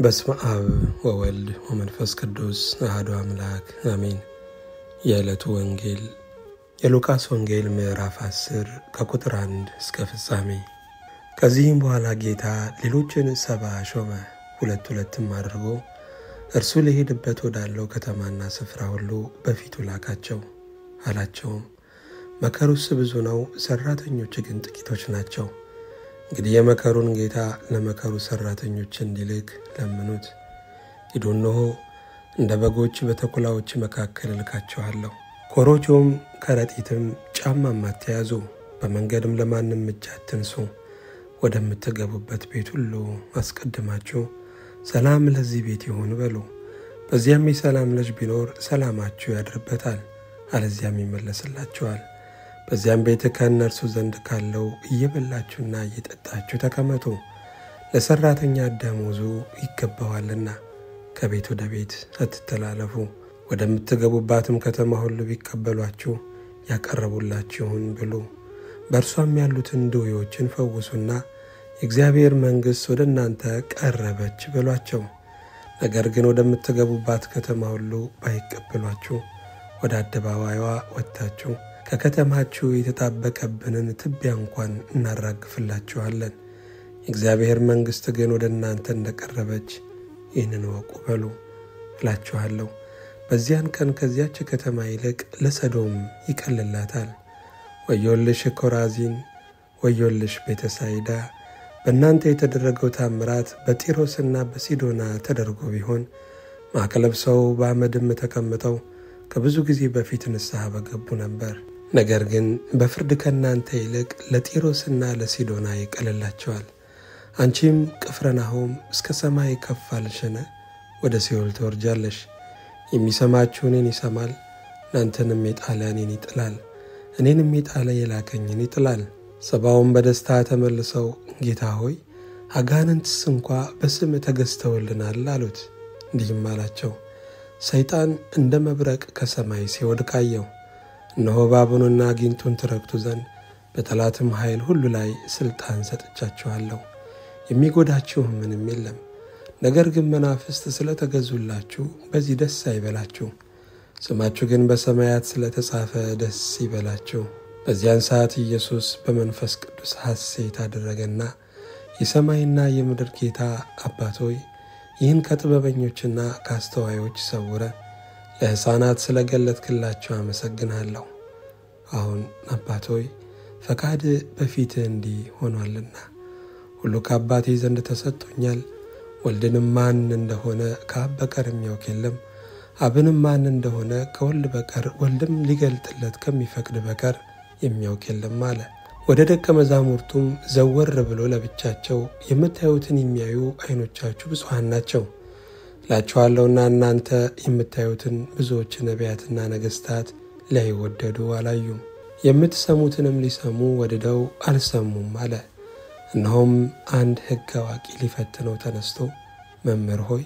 በስመ አብ ወወልድ ወመንፈስ ቅዱስ አሐዱ አምላክ አሜን። የዕለቱ ወንጌል የሉቃስ ወንጌል ምዕራፍ 10 ከቁጥር 1 እስከ ፍጻሜ። ከዚህም በኋላ ጌታ ሌሎችን 70 ሾመ፣ ሁለት ሁለትም አድርጎ እርሱ ሊሄድበት ወዳለው ከተማና ስፍራ ሁሉ በፊቱ ላካቸው። አላቸውም፣ መከሩስ ብዙ ነው፣ ሠራተኞች ግን ጥቂቶች ናቸው። እንግዲህ የመከሩን ጌታ ለመከሩ ሠራተኞች እንዲልክ ለምኑት። ሂዱ፣ እነሆ እንደ በጎች በተኩላዎች መካከል እልካችኋለሁ። ኮረጆም ከረጢትም ጫማም አትያዙ፣ በመንገድም ለማንም እጅ አትንሱ። ወደምትገቡበት ቤት ሁሉ አስቀድማችሁ ሰላም ለዚህ ቤት ይሁን በሉ። በዚያም የሰላም ልጅ ቢኖር ሰላማችሁ ያድርበታል፣ አለዚያም ይመለስላችኋል። በዚያም ቤት ከእነርሱ ዘንድ ካለው እየበላችሁና እየጠጣችሁ ተቀመጡ፣ ለሠራተኛ ደመወዙ ይገባዋልና። ከቤት ወደ ቤት አትተላለፉ። ወደምትገቡባትም ከተማ ሁሉ ቢቀበሏችሁ ያቀረቡላችሁን ብሉ። በእርሷም ያሉትን ድውዮችን ፈውሱና የእግዚአብሔር መንግሥት ወደ እናንተ ቀረበች በሏቸው። ነገር ግን ወደምትገቡባት ከተማ ሁሉ ባይቀበሏችሁ ወደ አደባባይዋ ወጥታችሁ ከከተማችሁ የተጣበቀብንን ትቢያ እንኳን እናራግፍላችኋለን፣ የእግዚአብሔር መንግሥት ግን ወደ እናንተ እንደቀረበች ይህንን ወቁ በሉ እላችኋለሁ። በዚያን ቀን ከዚያች ከተማ ይልቅ ለሰዶም ይቀልላታል። ወዮልሽ ኮራዚን፣ ወዮልሽ ቤተሳይዳ! በእናንተ የተደረገው ታምራት በጢሮስና በሲዶና ተደርጎ ቢሆን ማቅ ለብሰው በአመድም ተቀምጠው ከብዙ ጊዜ በፊት ንስሐ በገቡ ነበር። ነገር ግን በፍርድ ከእናንተ ይልቅ ለጢሮስና ለሲዶና ይቀልላቸዋል። አንቺም ቅፍርናሆም እስከ ሰማይ ከፍ አልሽን? ወደ ሲኦል ትወርጃለሽ። የሚሰማችሁ እኔን ይሰማል፣ እናንተንም የጣለ እኔን ይጥላል፣ እኔንም የጣለ የላከኝን ይጥላል። 70 በደስታ ተመልሰው ጌታ ሆይ አጋንንትስ እንኳ በስም ተገዝተውልናል አሉት። እንዲህም አላቸው፣ ሰይጣን እንደ መብረቅ ከሰማይ ሲወድቅ አየሁ። እነሆ እባቡንና ጊንጡን ትረግጡ ዘንድ በጠላትም ኃይል ሁሉ ላይ ሥልጣን ሰጥቻችኋለሁ፣ የሚጎዳችሁም ምንም የለም። ነገር ግን መናፍስት ስለተገዙላችሁ በዚህ ደስ አይበላችሁ፣ ስማችሁ ግን በሰማያት ስለተጻፈ ደስ ይበላችሁ። በዚያን ሰዓት ኢየሱስ በመንፈስ ቅዱስ ሐሴት አደረገና የሰማይና የምድር ጌታ አባት ሆይ ይህን ከጥበበኞችና ከአስተዋዮች ሰውረ ለሕፃናት ስለገለጥክላቸው አመሰግናለሁ። አሁን አባት ሆይ ፈቃድ በፊትህ እንዲህ ሆኗልና ሁሉ ከአባቴ ዘንድ ተሰጥቶኛል። ወልድንም ማን እንደሆነ ከአብ በቀር የሚያውቅ የለም፣ አብንም ማን እንደሆነ ከወልድ በቀር ወልድም ሊገልጥለት ከሚፈቅድ በቀር የሚያውቅ የለም አለ። ወደ ደቀ መዛሙርቱም ዘወር ብሎ ለብቻቸው የምታዩትን የሚያዩ ዓይኖቻችሁ ብፁዓን ናቸው እላችኋለሁና እናንተ የምታዩትን ብዙዎች ነቢያትና ነገሥታት ላይወደዱ አላዩም፣ የምትሰሙትንም ሊሰሙ ወድደው አልሰሙም አለ። እነሆም አንድ ሕግ አዋቂ ሊፈትነው ተነስቶ መምህር ሆይ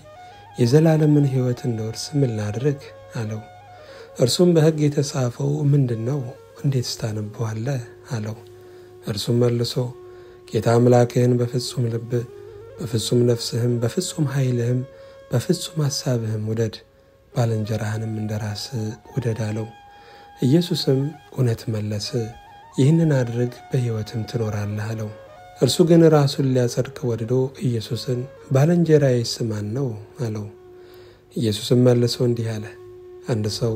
የዘላለምን ሕይወት እንድወርስ ምን ላድርግ አለው። እርሱም በሕግ የተጻፈው ምንድን ነው? እንዴት ታነበዋለህ አለው። እርሱም መልሶ ጌታ አምላክህን በፍጹም ልብህ፣ በፍጹም ነፍስህም፣ በፍጹም ኃይልህም፣ በፍጹም ሐሳብህም ውደድ፣ ባልንጀራህንም እንደ ራስህ ውደድ አለው። ኢየሱስም እውነት መለስ፣ ይህንን አድርግ በሕይወትም ትኖራለህ አለው። እርሱ ግን ራሱን ሊያጸድቅ ወድዶ ኢየሱስን ባልንጀራዬስ ማን ነው አለው። ኢየሱስም መልሶ እንዲህ አለ፣ አንድ ሰው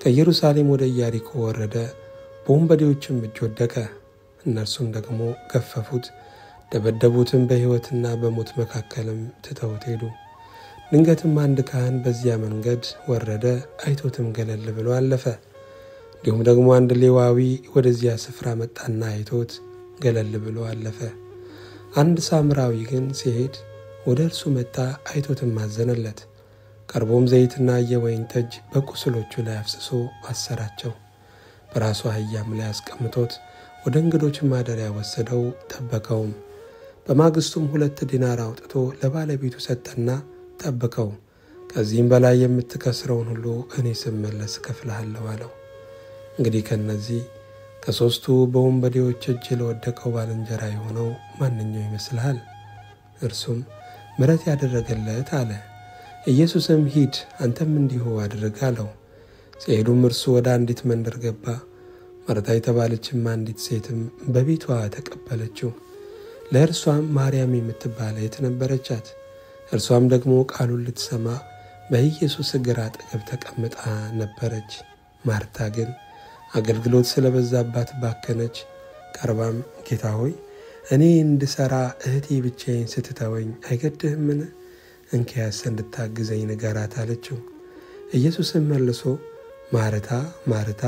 ከኢየሩሳሌም ወደ ኢያሪኮ ወረደ፣ በወንበዴዎችም እጅ ወደቀ። እነርሱም ደግሞ ገፈፉት፣ ደበደቡትም፣ በሕይወትና በሞት መካከልም ትተውት ሄዱ። ድንገትም አንድ ካህን በዚያ መንገድ ወረደ፣ አይቶትም ገለል ብሎ አለፈ። እንዲሁም ደግሞ አንድ ሌዋዊ ወደዚያ ስፍራ መጣና አይቶት ገለል ብሎ አለፈ። አንድ ሳምራዊ ግን ሲሄድ ወደ እርሱ መጣ፣ አይቶትም አዘነለት። ቀርቦም ዘይትና የወይን ጠጅ በቁስሎቹ ላይ አፍስሶ አሰራቸው። በራሱ አህያም ላይ አስቀምጦት ወደ እንግዶች ማደሪያ ወሰደው፣ ጠበቀውም። በማግስቱም 2 ዲናር አውጥቶ ለባለቤቱ ሰጠና ጠብቀው፣ ከዚህም በላይ የምትከስረውን ሁሉ እኔ ስመለስ እከፍልሃለሁ አለው። እንግዲህ ከነዚህ ከሦስቱ በወንበዴዎች እጅ ለወደቀው ባልንጀራ የሆነው ማንኛው ይመስልሃል? እርሱም ምሕረት ያደረገለት አለ። ኢየሱስም ሂድ አንተም እንዲሁ አድርግ አለው። ሲሄዱም እርሱ ወደ አንዲት መንደር ገባ። ማርታ የተባለችም አንዲት ሴትም በቤቷ ተቀበለችው። ለእርሷም ማርያም የምትባል እህት ነበረቻት። እርሷም ደግሞ ቃሉን ልትሰማ በኢየሱስ እግር አጠገብ ተቀምጣ ነበረች። ማርታ ግን አገልግሎት ስለበዛባት ባከነች። ቀርባም ጌታ ሆይ እኔ እንድሠራ እህቴ ብቻዬን ስትተወኝ አይገድህምን? እንኪያስ እንድታግዘኝ ንገራት አለችው። ኢየሱስም መልሶ ማርታ ማርታ፣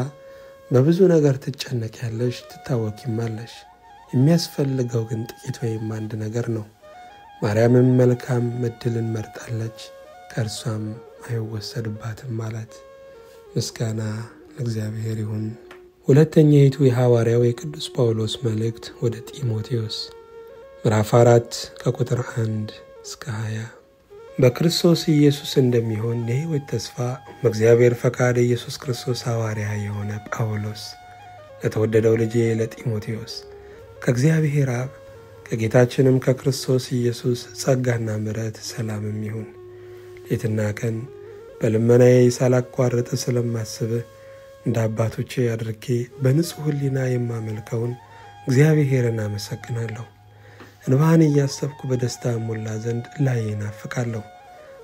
በብዙ ነገር ትጨነቂያለሽ ትታወኪማለሽ፣ የሚያስፈልገው ግን ጥቂት ወይም አንድ ነገር ነው። ማርያምም መልካም ዕድልን መርጣለች፣ ከእርሷም አይወሰድባትም አላት። ምስጋና ለእግዚአብሔር ይሁን። ሁለተኛይቱ የሐዋርያው የቅዱስ ጳውሎስ መልእክት ወደ ጢሞቴዎስ ምዕራፍ 4 ከቁጥር 1 እስከ 20። በክርስቶስ ኢየሱስ እንደሚሆን የሕይወት ተስፋ በእግዚአብሔር ፈቃድ ኢየሱስ ክርስቶስ ሐዋርያ የሆነ ጳውሎስ ለተወደደው ልጄ ለጢሞቴዎስ ከእግዚአብሔር አብ ከጌታችንም ከክርስቶስ ኢየሱስ ጸጋና ምሕረት ሰላምም ይሁን። ሌትና ቀን በልመናዬ ሳላቋርጥ ስለማስብህ እንደ አባቶቼ አድርጌ በንጹሕ ሕሊና የማመልከውን እግዚአብሔርን አመሰግናለሁ። እንባህን እያሰብኩ በደስታ ሞላ ዘንድ ላይ እናፍቃለሁ።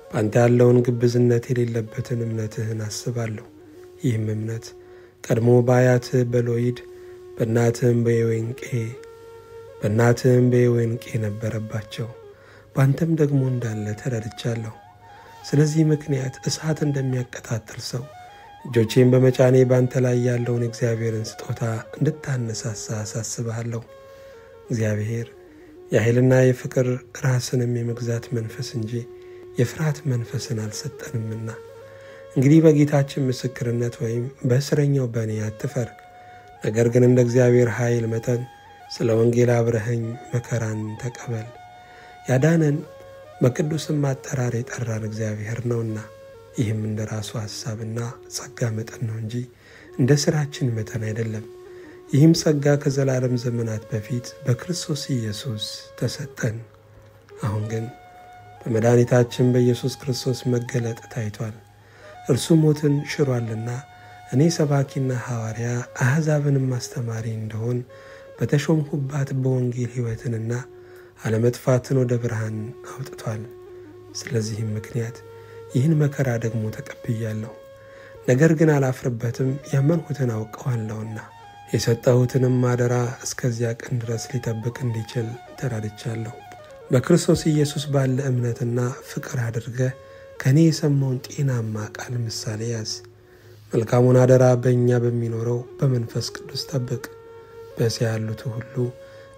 በአንተ ያለውን ግብዝነት የሌለበትን እምነትህን አስባለሁ። ይህም እምነት ቀድሞ በአያትህ በሎይድ በእናትህም በዮዌንቄ ነበረባቸው፣ በአንተም ደግሞ እንዳለ ተረድቻለሁ። ስለዚህ ምክንያት እሳት እንደሚያቀጣጥል ሰው እጆቼን በመጫኔ በአንተ ላይ ያለውን እግዚአብሔርን ስጦታ እንድታነሳሳ አሳስብሃለሁ። እግዚአብሔር የኃይልና የፍቅር ራስንም የመግዛት መንፈስ እንጂ የፍርሃት መንፈስን አልሰጠንምና። እንግዲህ በጌታችን ምስክርነት ወይም በእስረኛው በእኔ አትፈር። ነገር ግን እንደ እግዚአብሔር ኃይል መጠን ስለ ወንጌል አብረኸኝ መከራን ተቀበል። ያዳነን በቅዱስም አጠራር የጠራን እግዚአብሔር ነውና፣ ይህም እንደ ራሱ ሐሳብና ጸጋ መጠን ነው እንጂ እንደ ሥራችን መጠን አይደለም። ይህም ጸጋ ከዘላለም ዘመናት በፊት በክርስቶስ ኢየሱስ ተሰጠን። አሁን ግን በመድኃኒታችን በኢየሱስ ክርስቶስ መገለጥ ታይቷል። እርሱ ሞትን ሽሯልና እኔ ሰባኪና ሐዋርያ አሕዛብንም አስተማሪ እንደሆን በተሾምሁባት በወንጌል ሕይወትንና አለመጥፋትን ወደ ብርሃን አውጥቷል። ስለዚህም ምክንያት ይህን መከራ ደግሞ ተቀብያለሁ። ነገር ግን አላፍርበትም፣ ያመንሁትን አውቀዋለሁና የሰጠሁትንም አደራ እስከዚያ ቀን ድረስ ሊጠብቅ እንዲችል ተራድቻለሁ። በክርስቶስ ኢየሱስ ባለ እምነትና ፍቅር አድርገህ ከእኔ የሰማውን ጤናማ ቃል ምሳሌ ያዝ። መልካሙን አደራ በእኛ በሚኖረው በመንፈስ ቅዱስ ጠብቅ። በእስያ ያሉት ሁሉ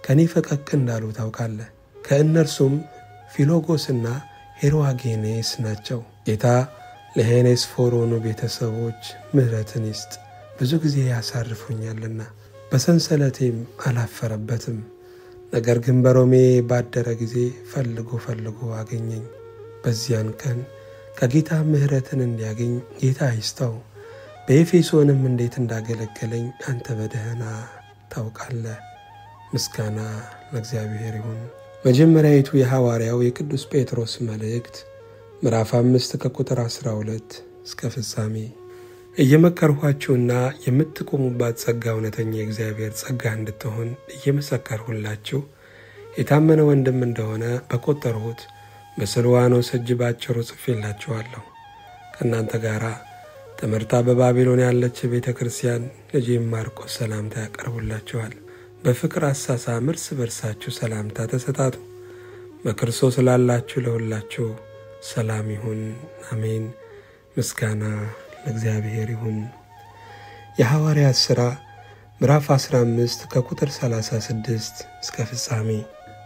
ከእኔ ፈቀቅ እንዳሉ ታውቃለህ። ከእነርሱም ፊሎጎስና ሄሮዋጌኔስ ናቸው። ጌታ ለሄኔስፎሮኑ ቤተሰቦች ምሕረትን ይስጥ፣ ብዙ ጊዜ ያሳርፉኛልና በሰንሰለቴም አላፈረበትም። ነገር ግን በሮሜ ባደረ ጊዜ ፈልጎ አገኘኝ። በዚያን ቀን ከጌታ ምሕረትን እንዲያገኝ ጌታ ይስጠው። በኤፌሶንም እንዴት እንዳገለገለኝ አንተ በደህና ታውቃለህ። ምስጋና ለእግዚአብሔር ይሁን። መጀመሪያይቱ የሐዋርያው የቅዱስ ጴጥሮስ መልእክት ምዕራፍ 5 ከቁጥር 12 እስከ ፍጻሜ። እየመከርኋችሁና የምትቆሙባት ጸጋ እውነተኛ የእግዚአብሔር ጸጋ እንድትሆን እየመሰከርሁላችሁ የታመነ ወንድም እንደሆነ በቆጠርሁት በስልዋኖስ እጅ ባጭሩ ጽፌላችኋለሁ። ከእናንተ ጋር ትምህርታ በባቢሎን ያለች ቤተ ክርስቲያን ልጄም ማርቆስ ሰላምታ ያቀርቡላችኋል። በፍቅር አሳሳም እርስ በርሳችሁ ሰላምታ ተሰጣጡ። በክርስቶስ ላላችሁ ለሁላችሁ ሰላም ይሁን፣ አሜን። ምስጋና ለእግዚአብሔር ይሁን። የሐዋርያት ሥራ ምዕራፍ 15 ከቁጥር 36 እስከ ፍጻሜ።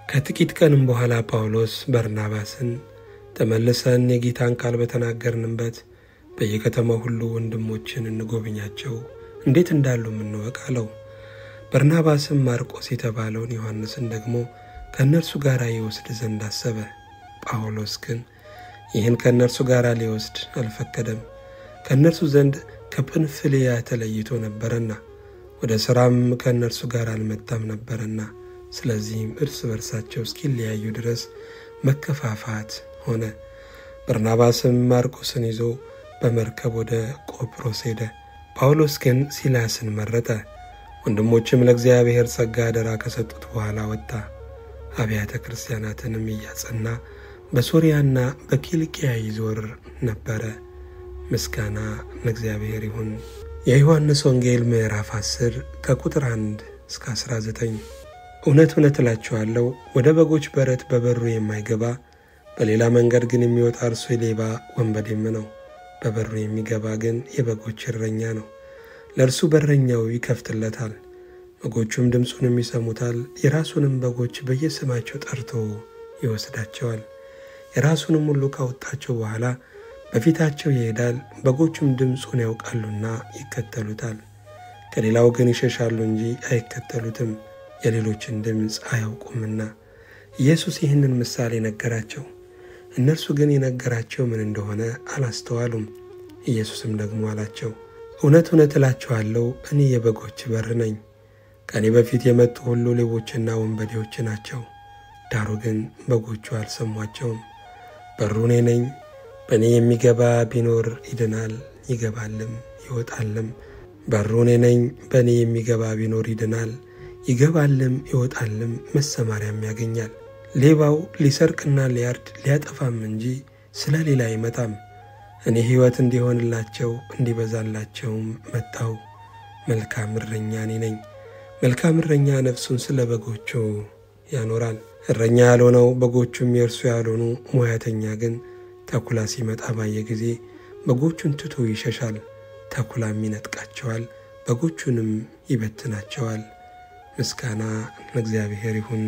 ከጥቂት ቀንም በኋላ ጳውሎስ በርናባስን ተመልሰን የጌታን ቃል በተናገርንበት በየከተማው ሁሉ ወንድሞችን እንጎብኛቸው፣ እንዴት እንዳሉ እንወቅ አለው። በርናባስም ማርቆስ የተባለውን ዮሐንስን ደግሞ ከእነርሱ ጋር ይወስድ ዘንድ አሰበ። ጳውሎስ ግን ይህን ከእነርሱ ጋር ሊወስድ አልፈቀደም። ከእነርሱ ዘንድ ከጵንፍልያ ተለይቶ ነበረና ወደ ሥራም ከእነርሱ ጋር አልመጣም ነበረና፣ ስለዚህም እርስ በርሳቸው እስኪለያዩ ድረስ መከፋፋት ሆነ። በርናባስም ማርቆስን ይዞ በመርከብ ወደ ቆጵሮስ ሄደ። ጳውሎስ ግን ሲላስን መረጠ። ወንድሞችም ለእግዚአብሔር ጸጋ አደራ ከሰጡት በኋላ ወጣ። አብያተ ክርስቲያናትንም እያጸና በሶርያና በኪልቅያ ይዞር ነበረ። ምስጋና ለእግዚአብሔር ይሁን። የዮሐንስ ወንጌል ምዕራፍ 10 ከቁጥር 1 እስከ 19። እውነት እውነት እላችኋለሁ ወደ በጎች በረት በበሩ የማይገባ በሌላ መንገድ ግን የሚወጣ እርሱ ሌባ ወንበዴም ነው። በበሩ የሚገባ ግን የበጎች እረኛ ነው። ለእርሱ በረኛው ይከፍትለታል፣ በጎቹም ድምፁን ይሰሙታል። የራሱንም በጎች በየስማቸው ጠርቶ ይወስዳቸዋል። የራሱንም ሁሉ ካወጣቸው በኋላ በፊታቸው ይሄዳል። በጎቹም ድምፁን ያውቃሉና ይከተሉታል። ከሌላው ግን ይሸሻሉ እንጂ አይከተሉትም፣ የሌሎችን ድምፅ አያውቁምና። ኢየሱስ ይህንን ምሳሌ ነገራቸው። እነርሱ ግን የነገራቸው ምን እንደሆነ አላስተዋሉም። ኢየሱስም ደግሞ አላቸው፣ እውነት እውነት እላችኋለሁ እኔ የበጎች በር ነኝ። ከእኔ በፊት የመጡ ሁሉ ሌቦችና ወንበዴዎች ናቸው፣ ዳሩ ግን በጎቹ አልሰሟቸውም። በሩ እኔ ነኝ። በእኔ የሚገባ ቢኖር ይድናል፣ ይገባልም ይወጣልም። በሩ እኔ ነኝ። በእኔ የሚገባ ቢኖር ይድናል፣ ይገባልም ይወጣልም፣ መሰማሪያም ያገኛል። ሌባው ሊሰርቅና ሊያርድ ሊያጠፋም እንጂ ስለ ሌላ አይመጣም። እኔ ሕይወት እንዲሆንላቸው እንዲበዛላቸውም መጣሁ። መልካም እረኛ እኔ ነኝ። መልካም እረኛ ነፍሱን ስለ በጎቹ ያኖራል። እረኛ ያልሆነው በጎቹም የእርሱ ያልሆኑ ሙያተኛ ግን ተኩላ ሲመጣ ባየ ጊዜ በጎቹን ትቶ ይሸሻል። ተኩላም ይነጥቃቸዋል፣ በጎቹንም ይበትናቸዋል። ምስጋና ለእግዚአብሔር ይሁን።